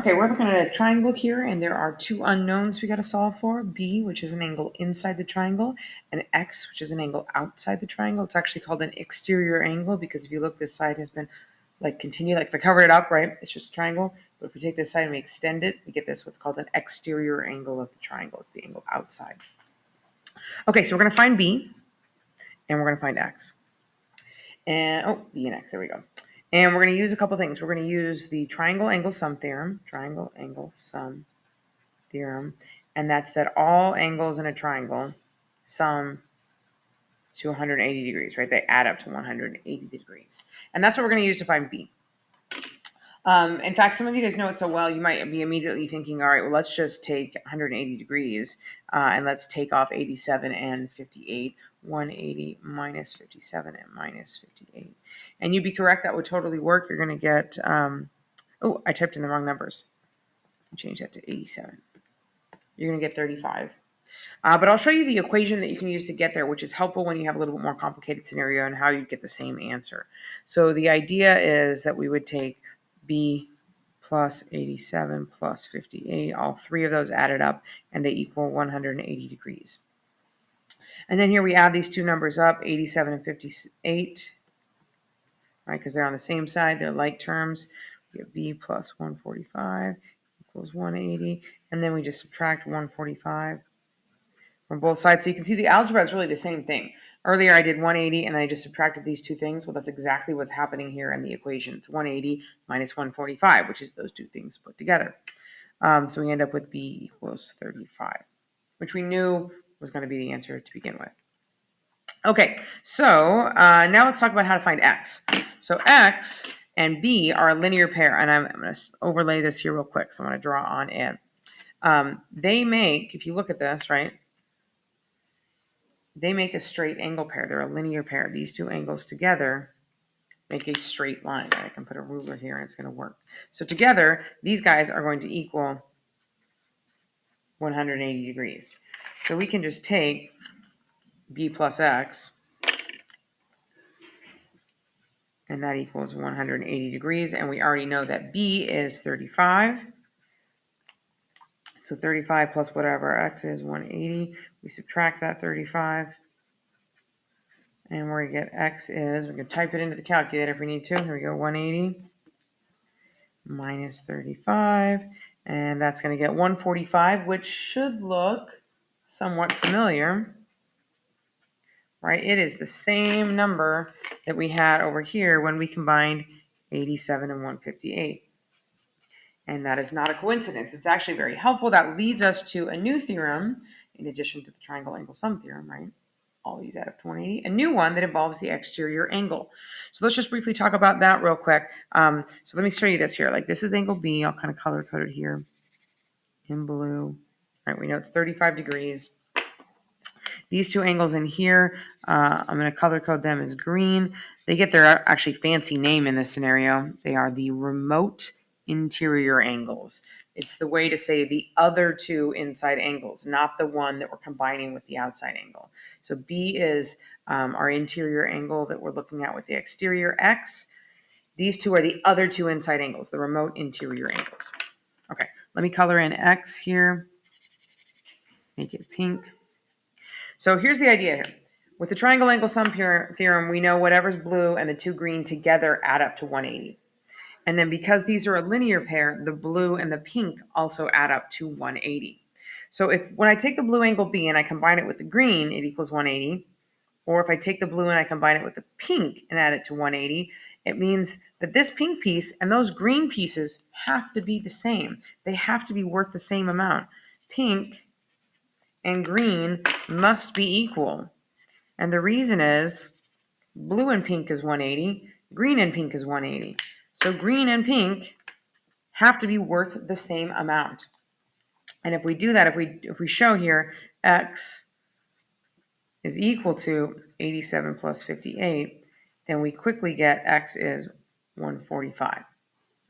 Okay, we're looking at a triangle here, and there are two unknowns we got to solve for. B, which is an angle inside the triangle, and X, which is an angle outside the triangle. It's actually called an exterior angle because if you look, this side has been continued. Like if I cover it up, right, it's just a triangle. But if we take this side and we extend it, we get this, what's called an exterior angle of the triangle. It's the angle outside. Okay, so we're going to find B, and we're going to find X. And, B and X, there we go. And we're going to use a couple things. We're going to use the triangle angle sum theorem, and that's that all angles in a triangle sum to 180 degrees, right? They add up to 180 degrees. And that's what we're going to use to find B. In fact, some of you guys know it so well, you might be immediately thinking, all right, well, let's just take 180 degrees and let's take off 87 and 58. 180 minus 57 and minus 58. And you'd be correct. That would totally work. You're going to get, I typed in the wrong numbers. Change that to 87. You're going to get 35. But I'll show you the equation that you can use to get there, which is helpful when you have a little bit more complicated scenario and how you get the same answer. So the idea is that we would take B plus 87 plus 58, all three of those added up, and they equal 180 degrees. And then here we add these two numbers up, 87 and 58, right, because they're on the same side, they're like terms. We get B plus 145 equals 180, and then we just subtract 145 from both sides. So you can see the algebra is really the same thing. Earlier I did 180 and I just subtracted these two things. Well, that's exactly what's happening here in the equation. It's 180 minus 145, which is those two things put together. So we end up with B equals 35, which we knew was going to be the answer to begin with. Okay, so now let's talk about how to find X. So X and B are a linear pair, and I'm going to overlay this here real quick. So I'm going to draw on it. They make, if you look at this, right, they make a straight angle pair. They're a linear pair. These two angles together make a straight line. I can put a ruler here and it's going to work. So together, these guys are going to equal 180 degrees. So we can just take B plus X, and that equals 180 degrees. And we already know that B is 35. So 35 plus whatever X is, 180. We subtract that 35. And where we get X is, we can type it into the calculator if we need to. Here we go, 180 minus 35. And that's going to get 145, which should look somewhat familiar, right? It is the same number that we had over here when we combined 87 and 158. And that is not a coincidence. It's actually very helpful. That leads us to a new theorem, in addition to the triangle angle sum theorem, right? All these add up to 180. A new one that involves the exterior angle. So let's just briefly talk about that real quick. So let me show you this here. Like this is angle B. I'll kind of color code it here in blue. All right, we know it's 35 degrees. These two angles in here, I'm going to color code them as green. They get their actually fancy name in this scenario. They are the remote interior angles. It's the way to say the other two inside angles, not the one that we're combining with the outside angle. So B is our interior angle that we're looking at with the exterior. X, these two are the other two inside angles, the remote interior angles. Okay, let me color in X here. Make it pink. So here's the idea here. With the triangle angle sum theorem, we know whatever's blue and the two green together add up to 180. And then because these are a linear pair, the blue and the pink also add up to 180. So when I take the blue angle B and I combine it with the green, it equals 180. Or if I take the blue and I combine it with the pink and add it to 180, it means that this pink piece and those green pieces have to be the same. They have to be worth the same amount. Pink and green must be equal. And the reason is blue and pink is 180, green and pink is 180. So green and pink have to be worth the same amount. And if we do that, if we show here X is equal to 87 plus 58, then we quickly get X is 145.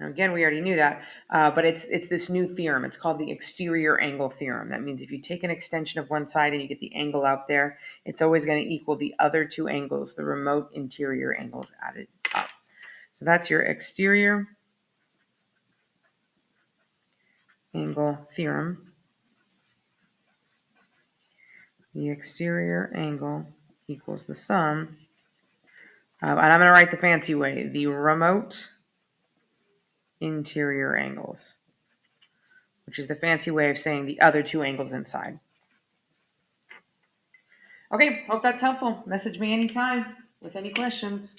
Now again, we already knew that, but it's this new theorem. It's called the exterior angle theorem. That means if you take an extension of one side and you get the angle out there, it's always going to equal the other two angles, the remote interior angles added up. So that's your exterior angle theorem. The exterior angle equals the sum of, and I'm going to write the fancy way, the remote interior angles, which is the fancy way of saying the other two angles inside. Okay, hope that's helpful. Message me anytime with any questions.